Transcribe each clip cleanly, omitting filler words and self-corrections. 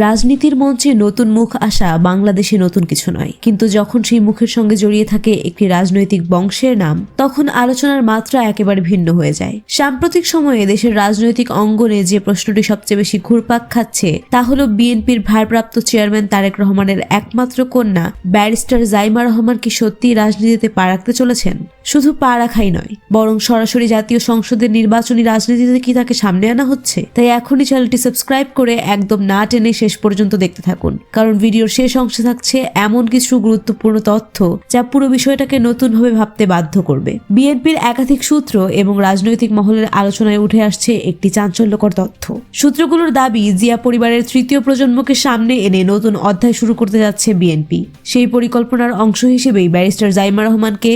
রাজনীতির মঞ্চে নতুন মুখ আসা বাংলাদেশে নতুন কিছু নয়, কিন্তু যখন সেই মুখের সঙ্গে জড়িয়ে থাকে একটি রাজনৈতিক বংশের নাম, তখন আলোচনার মাত্রা একেবারে ভিন্ন হয়ে যায়। সাম্প্রতিক সময়ে দেশের রাজনৈতিক অঙ্গনে যে প্রশ্নটি সবচেয়ে বেশি ঘুরপাক খাচ্ছে তা হলো বিএনপির ভারপ্রাপ্ত চেয়ারম্যান তারেক রহমানের একমাত্র কন্যা ব্যারিস্টার জাইমা রহমান কি সত্যি রাজনীতিতে পা রাখতে চলেছেন? শুধু পা রাখাই নয়, বরং সরাসরি জাতীয় সংসদের নির্বাচনী রাজনীতিতে কি তাকে সামনে আনা হচ্ছে? তাই এখনই চ্যানেলটি সাবস্ক্রাইব করে একদম না টেনে শেষ পর্যন্ত দেখতে থাকুন, কারণ ভিডিওর শেষ অংশে থাকছে এমন কিছু গুরুত্বপূর্ণ তথ্য যা পুরো বিষয়টাকে নতুনভাবে ভাবতে বাধ্য করবে। বিএনপির একাধিক সূত্র এবং রাজনৈতিক মহলের আলোচনায় উঠে আসছে একটি চাঞ্চল্যকর তথ্য। সূত্রগুলোর দাবি, জিয়া পরিবারের তৃতীয় প্রজন্মকে সামনে এনে নতুন অধ্যায় শুরু করতে যাচ্ছে বিএনপি। সেই পরিকল্পনার অংশ হিসেবেই ব্যারিস্টার জাইমা রহমানকে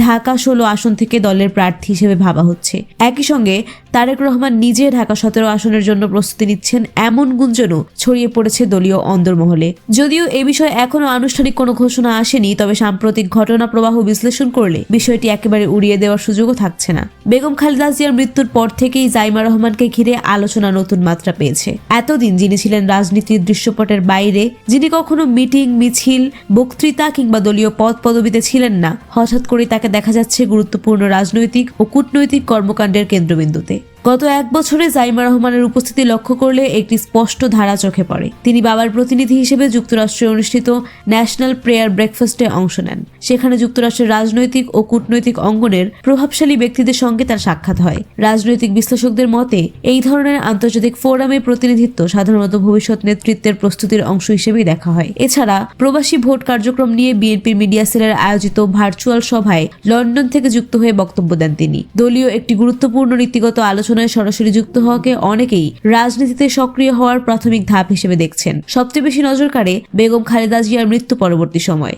ঢাকা 16 আসন থেকে দলের প্রার্থী হিসেবে ভাবা হচ্ছে। একই সঙ্গে তারেক রহমান নিজে ঢাকা 17 আসনের জন্য প্রস্তুতি নিচ্ছেন এমন গুঞ্জনও ছড়িয়ে পড়েছে দলীয় অন্দরমহলে। যদিও এ বিষয়ে এখনো আনুষ্ঠানিক কোনো ঘোষণা আসেনি, তবে সাম্প্রতিক ঘটনা প্রবাহ বিশ্লেষণ করলে বিষয়টি একেবারে উড়িয়ে দেওয়ার সুযোগও থাকছে না। বেগম খালেদা জিয়ার মৃত্যুর পর থেকেই জাইমা রহমানকে ঘিরে আলোচনা নতুন মাত্রা পেয়েছে। এতদিন যিনি ছিলেন রাজনীতির দৃশ্যপটের বাইরে, যিনি কখনো মিটিং, মিছিল, বক্তৃতা কিংবা দলীয় পদ পদবিতে ছিলেন না, হঠাৎ করে তাকে দেখা যাচ্ছে গুরুত্বপূর্ণ রাজনৈতিক ও কূটনৈতিক কর্মকাণ্ডের কেন্দ্রবিন্দুতে। গত এক বছরে জাইমা রহমানের উপস্থিতি লক্ষ্য করলে একটি স্পষ্ট ধারা চোখে পড়ে। তিনি বাবার প্রতিনিধি হিসেবে যুক্তরাষ্ট্রে অনুষ্ঠিত ন্যাশনাল প্রেয়ার ব্রেকফাস্টে অংশ নেন। সেখানে যুক্তরাষ্ট্রের রাজনৈতিক ও কূটনৈতিক অঙ্গনের প্রভাবশালী ব্যক্তিদের সঙ্গে তার সাক্ষাৎ হয়। রাজনৈতিক বিশ্লেষকদের মতে এই ধরনের আন্তর্জাতিক ফোরামে প্রতিনিধিত্ব সাধারণত ভবিষ্যৎ নেতৃত্বের প্রস্তুতির অংশ হিসেবেই দেখা হয়। এছাড়া প্রবাসী ভোট কার্যক্রম নিয়ে বিএনপির মিডিয়া সেলের আয়োজিত ভার্চুয়াল সভায় লন্ডন থেকে যুক্ত হয়ে বক্তব্য দেন তিনি। দলীয় একটি গুরুত্বপূর্ণ নীতিগত আলোচনায় সরাসরি যুক্ত হওয়াকে অনেকেই রাজনীতিতে সক্রিয় হওয়ার প্রাথমিক ধাপ হিসেবে দেখছেন। সবচেয়ে বেশি নজর কাড়ে বেগম খালেদা জিয়ার মৃত্যু পরবর্তী সময়।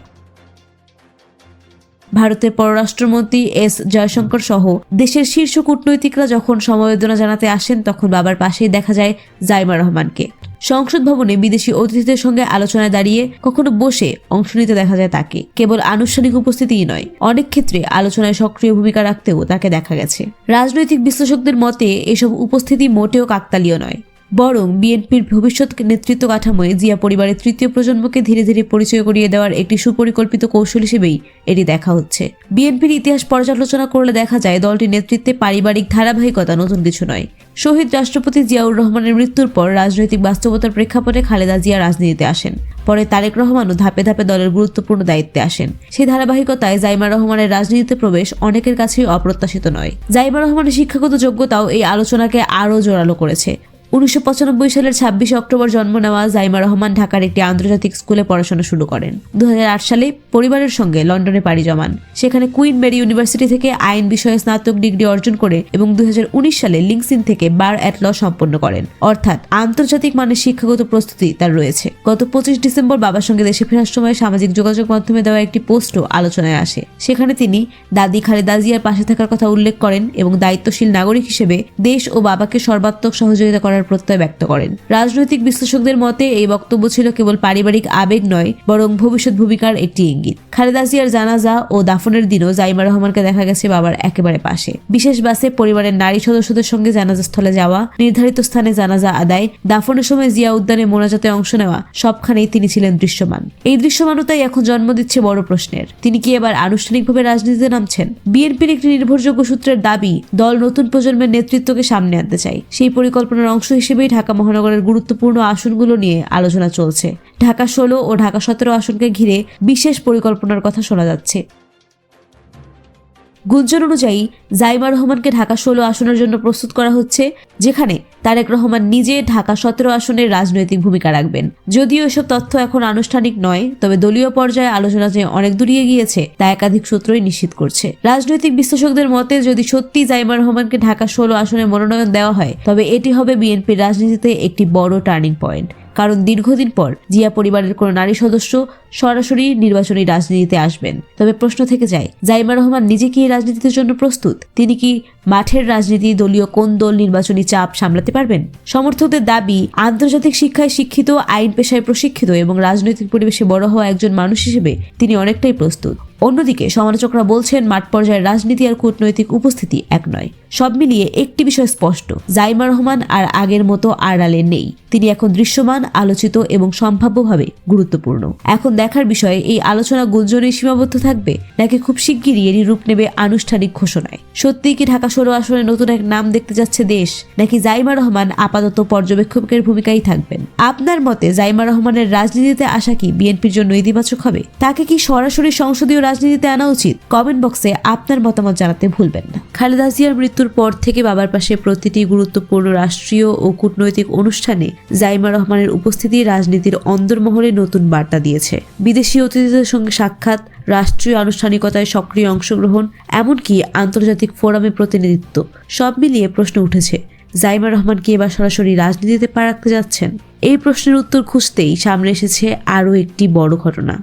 ভারতের পররাষ্ট্রমন্ত্রী এস জয়শঙ্কর সহ দেশের শীর্ষ কূটনৈতিকরা যখন সমবেদনা জানাতে আসেন, তখন বাবার পাশেই দেখা যায় জাইমা রহমানকে। সংসদ ভবনে বিদেশি অতিথিদের সঙ্গে আলোচনায় দাঁড়িয়ে কখনো বসে অংশ নিতে দেখা যায় তাকে। কেবল আনুষ্ঠানিক উপস্থিতিই নয়, অনেক ক্ষেত্রে আলোচনায় সক্রিয় ভূমিকা রাখতেও তাকে দেখা গেছে। রাজনৈতিক বিশ্লেষকদের মতে এসব উপস্থিতি মোটেও কাকতালীয় নয়, বরং বিএনপির ভবিষ্যৎ নেতৃত্ব কাঠামোয় জিয়া পরিবারের তৃতীয় প্রজন্মকে ধীরে ধীরে পরিচয় করিয়ে দেওয়ার একটি সুপরিকল্পিত কৌশল হিসেবেই এটি দেখা হচ্ছে। বিএনপির ইতিহাস পর্যালোচনা করলে দেখা যায় দলটির নেতৃত্বে পারিবারিক ধারাবাহিকতা নতুন কিছু নয়। শহীদ রাষ্ট্রপতি জিয়াউর রহমানের মৃত্যুর পর রাজনৈতিক বাস্তবতার প্রেক্ষাপটে খালেদা জিয়া রাজনীতিতে আসেন। পরে তারেক রহমানও ধাপে ধাপে দলের গুরুত্বপূর্ণ দায়িত্বে আসেন। সেই ধারাবাহিকতায় জাইমা রহমানের রাজনীতিতে প্রবেশ অনেকের কাছেই অপ্রত্যাশিত নয়। জাইমা রহমানের শিক্ষাগত যোগ্যতাও এই আলোচনাকে আরও জোরালো করেছে। 1995 সালের 26 অক্টোবর জন্ম নেওয়া জাইমা রহমান ঢাকার একটি আন্তর্জাতিক স্কুলে পড়াশোনা শুরু করেন। 2008 সালে পরিবারের সঙ্গে লন্ডনে পাড়ি জমান। সেখানে কুইন মেরি ইউনিভার্সিটি থেকে আইন বিষয়ে স্নাতক ডিগ্রি অর্জন করে এবং 2019 সালে লিঙ্কসিন থেকে বার অ্যাট ল সম্পন্ন করেন। অর্থাৎ আন্তর্জাতিক মানের শিক্ষাগত প্রস্তুতি তার রয়েছে। গত 25 ডিসেম্বর বাবার সঙ্গে দেশে ফেরার সময় সামাজিক যোগাযোগ মাধ্যমে দেওয়া একটি পোস্টও আলোচনায় আসে। সেখানে তিনি দাদি খালেদা জিয়ার পাশে থাকার কথা উল্লেখ করেন এবং দায়িত্বশীল নাগরিক হিসেবে দেশ ও বাবাকে সর্বাত্মক সহযোগিতা করার প্রত্যয় ব্যক্ত করেন। রাজনৈতিক বিশ্লেষকদের মতে এই বক্তব্য ছিল কেবল পারিবারিক আবেগ নয়, বরং ভবিষ্যৎ ভূমিকার একটি ইঙ্গিত। খালেদা জিয়ার জানাজা ও দাফনের দিনও জাইমা রহমানকে দেখা গেছে বাবার একেবারে পাশে। বিশেষ বাসে পরিবারের নারী সদস্যদের সঙ্গে জানাজা স্থলে যাওয়া, নির্ধারিত স্থানে জানাজা আদায়, দাফনের সময় জিয়া উদ্যানে মোনাজাতে অংশ নেওয়া, সবখানেই তিনি ছিলেন দৃশ্যমান। এই দৃশ্যমানতাই এখন জন্ম দিচ্ছে বড় প্রশ্নের, তিনি কি এবার আনুষ্ঠানিকভাবে রাজনীতিতে নামছেন? বিএনপির একটি নির্ভরযোগ্য সূত্রের দাবি, দল নতুন প্রজন্মের নেতৃত্বকে সামনে আনতে চায়। সেই পরিকল্পনার অংশ হিসেবেই ঢাকা মহানগরের গুরুত্বপূর্ণ আসনগুলো নিয়ে আলোচনা চলছে। ঢাকা 16 ও ঢাকা 17 আসনকে ঘিরে বিশেষ পরিকল্পনার কথা শোনা যাচ্ছে। গুঞ্জন অনুযায়ী জাইমা রহমানকে ঢাকা 16 আসনের জন্য প্রস্তুত করা হচ্ছে, যেখানে তারেক রহমান নিজে ঢাকা 17 আসনের রাজনৈতিক ভূমিকা রাখবেন। যদিও এসব তথ্য এখন আনুষ্ঠানিক নয়, তবে দলীয় পর্যায়ে আলোচনা যে অনেক দূর এগিয়ে গিয়েছে তা একাধিক সূত্রই নিশ্চিত করছে। রাজনৈতিক বিশ্লেষকদের মতে যদি সত্যি জাইমা রহমানকে ঢাকা 16 আসনে মনোনয়ন দেওয়া হয়, তবে এটি হবে বিএনপির রাজনীতিতে একটি বড় টার্নিং পয়েন্ট। কারণ দীর্ঘদিন পর জিয়া পরিবারের কোনো নারী সদস্য সরাসরি নির্বাচনী রাজনীতিতে আসবেন। তবে প্রশ্ন থেকে যায়, জাইমা রহমান নিজে কি এই রাজনীতির জন্য প্রস্তুত? তিনি কি মাঠের রাজনীতি, দলীয় কোন দল নির্বাচনী চাপ সামলাতে পারবেন? সমর্থকদের দাবি, আন্তর্জাতিক শিক্ষায় শিক্ষিত, আইন পেশায় প্রশিক্ষিত এবং রাজনৈতিক পরিবেশে বড় হওয়া একজন মানুষ হিসেবে তিনি অনেকটাই প্রস্তুত। অন্যদিকে সমালোচকরা বলছেন মাঠ পর্যায়ের রাজনীতি আর কূটনৈতিক উপস্থিতি এক নয়। সব মিলিয়ে একটি বিষয় স্পষ্ট, জাইমা রহমান আর আগের মতো আড়ালে নেই। তিনি এখন দৃশ্যমান, আলোচিত এবং সম্ভাব্যভাবে গুরুত্বপূর্ণ। এখন দেখার বিষয় এই আলোচনা গুঞ্জনেই সীমাবদ্ধ থাকবে নাকি খুব শিগগিরই এরই রূপ নেবে আনুষ্ঠানিক ঘোষণায়। সত্যিই কি ঢাকা 16 আসনে নতুন এক নাম দেখতে যাচ্ছে দেশ, নাকি জাইমা রহমান আপাতত পর্যবেক্ষকের ভূমিকায় থাকবেন? আপনার মতে জাইমা রহমানের রাজনীতিতে আসা কি বিএনপির জন্য ইতিবাচক হবে? তাকে কি সরাসরি সংসদীয় রাজনীতিতে আনা উচিত? কমেন্ট বক্সে আপনার মতামত জানাতে ভুলবেন না। খালেদা জিয়ার মৃত্যুর পর থেকে বাবার পাশে প্রতিটি গুরুত্বপূর্ণ রাষ্ট্রীয় ও কূটনৈতিক অনুষ্ঠানে জাইমা রহমানের উপস্থিতি রাজনীতির অন্দরমহলে নতুন বার্তা দিয়েছে। বিদেশি অতিথিদের সঙ্গে সাক্ষাৎ, রাষ্ট্রীয় আনুষ্ঠানিকতায় সক্রিয় অংশগ্রহণ, এমনকি আন্তর্জাতিক ফোরামে প্রতিনিধিত্ব, সব মিলিয়ে প্রশ্ন উঠেছে, জাইমা রহমান কি এবার সরাসরি রাজনীতিতে পা রাখতে যাচ্ছেন? এই প্রশ্নের উত্তর খুঁজতেই সামনে এসেছে আরও একটি বড় ঘটনা।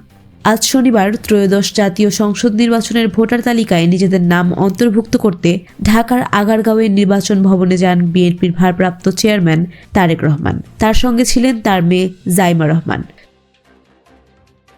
আজ শনিবার ত্রয়োদশ জাতীয় সংসদ নির্বাচনের ভোটার তালিকায় নিজেদের নাম অন্তর্ভুক্ত করতে ঢাকার আগারগাঁওয়ের নির্বাচন ভবনে যান বিএনপির ভারপ্রাপ্ত চেয়ারম্যান তারেক রহমান। তার সঙ্গে ছিলেন তার মেয়ে জাইমা রহমান।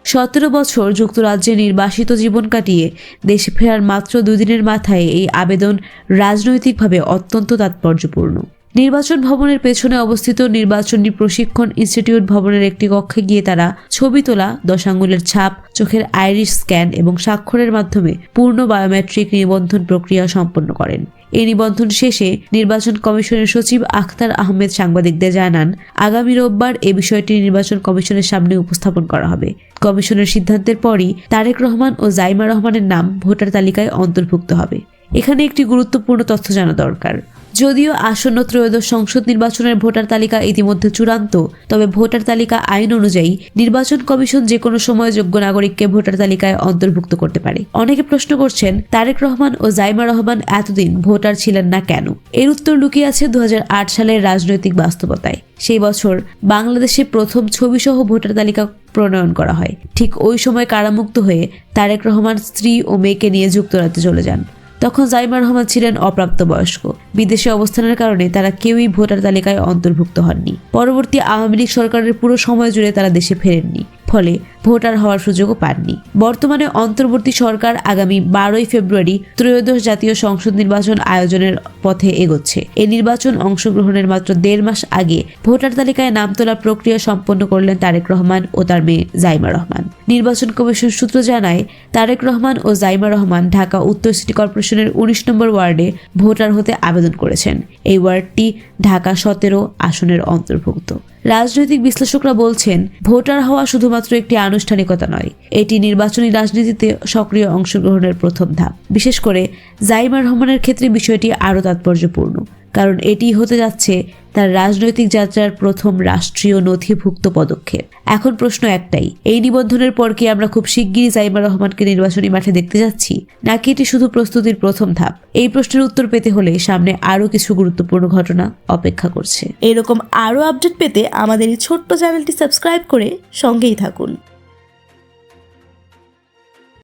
17 বছর যুক্তরাজ্যে নির্বাসিত জীবন কাটিয়ে দেশে ফেরার মাত্র 2 দিনের মাথায় এই আবেদন রাজনৈতিকভাবে অত্যন্ত তাৎপর্যপূর্ণ। নির্বাচন ভবনের পেছনে অবস্থিত নির্বাচনী প্রশিক্ষণ ইনস্টিটিউট ভবনের একটি কক্ষে গিয়ে তারা ছবি তোলা, 10 আঙ্গুলের ছাপ, চোখের আইরিশ স্ক্যান এবং স্বাক্ষরের মাধ্যমে পূর্ণ বায়োমেট্রিক নিবন্ধন প্রক্রিয়া সম্পন্ন করেন। এই নিবন্ধন শেষে নির্বাচন কমিশনের সচিব আখতার আহমেদ সাংবাদিকদের জানান, আগামী রোববার এ বিষয়টি নির্বাচন কমিশনের সামনে উপস্থাপন করা হবে। কমিশনের সিদ্ধান্তের পরই তারেক রহমান ও জাইমা রহমানের নাম ভোটার তালিকায় অন্তর্ভুক্ত হবে। এখানে একটি গুরুত্বপূর্ণ তথ্য জানা দরকার। যদিও আসন্ন ত্রয়োদশ সংসদ নির্বাচনের ভোটার তালিকা ইতিমধ্যে চূড়ান্ত, তবে ভোটার তালিকা আইন অনুযায়ী নির্বাচন কমিশন যে কোনো সময় যোগ্য নাগরিককে ভোটার তালিকায় অন্তর্ভুক্ত করতে পারে। অনেকে প্রশ্ন করছেন, তারেক রহমান ও জাইমা রহমান এতদিন ভোটার ছিলেন না কেন? এর উত্তর লুকিয়ে আছে 2008 সালের রাজনৈতিক বাস্তবতায়। সেই বছর বাংলাদেশে প্রথম ছবিসহ ভোটার তালিকা প্রণয়ন করা হয়। ঠিক ওই সময় কারামুক্ত হয়ে তারেক রহমান স্ত্রী ও মেয়েকে নিয়ে যুক্তরাজ্যে চলে যান। তখন জাইমা রহমান ছিলেন অপ্রাপ্তবয়স্ক। বিদেশে অবস্থানের কারণে তারা কেউই ভোটার তালিকায় অন্তর্ভুক্ত হননি। পরবর্তী আওয়ামী লীগ সরকারের পুরো সময় জুড়ে তারা দেশে ফেরেননি, ফলে ভোটার হওয়ার সুযোগও পাননি। বর্তমানে অন্তর্বর্তী সরকার আগামী 12ই ফেব্রুয়ারি ত্রয়োদশ জাতীয় সংসদ নির্বাচন আয়োজনের পথে এগোচ্ছে। এই নির্বাচন অংশগ্রহণের মাত্র 1.5 মাস আগে ভোটার তালিকায় নাম তোলার প্রক্রিয়া সম্পন্ন করলেন তারেক রহমান ও তার মেয়ে জাইমা রহমান। নির্বাচন কমিশন সূত্র জানায়, তারেক রহমান ও জাইমা রহমান ঢাকা উত্তর সিটি কর্পোরেশনের 19 নম্বর ওয়ার্ডে ভোটার হতে আবেদন করেছেন। এই ওয়ার্ডটি ঢাকা 17 আসনের অন্তর্ভুক্ত। রাজনৈতিক বিশ্লেষকরা বলছেন, ভোটার হওয়া শুধুমাত্র একটি আনুষ্ঠানিকতা নয়, এটি নির্বাচনী রাজনীতিতে সক্রিয় অংশগ্রহণের প্রথম ধাপ। বিশেষ করে জাইমা রহমানের ক্ষেত্রে বিষয়টি আরও তাৎপর্যপূর্ণ, কারণ এটি হতে যাচ্ছে তার রাজনৈতিক যাত্রার প্রথম রাষ্ট্রীয় নথিভুক্ত পদক্ষেপ। এখন প্রশ্ন একটাই, এই নিবন্ধনের পর কি আমরা খুব শিগগিরই জাইমা রহমানকে নির্বাচনী মাঠে দেখতে যাচ্ছি, নাকি এটি শুধু প্রস্তুতির প্রথম ধাপ? এই প্রশ্নের উত্তর পেতে হলে সামনে আরও কিছু গুরুত্বপূর্ণ ঘটনা অপেক্ষা করছে। এরকম আরও আপডেট পেতে আমাদের এই ছোট্ট চ্যানেলটি সাবস্ক্রাইব করে সঙ্গেই থাকুন।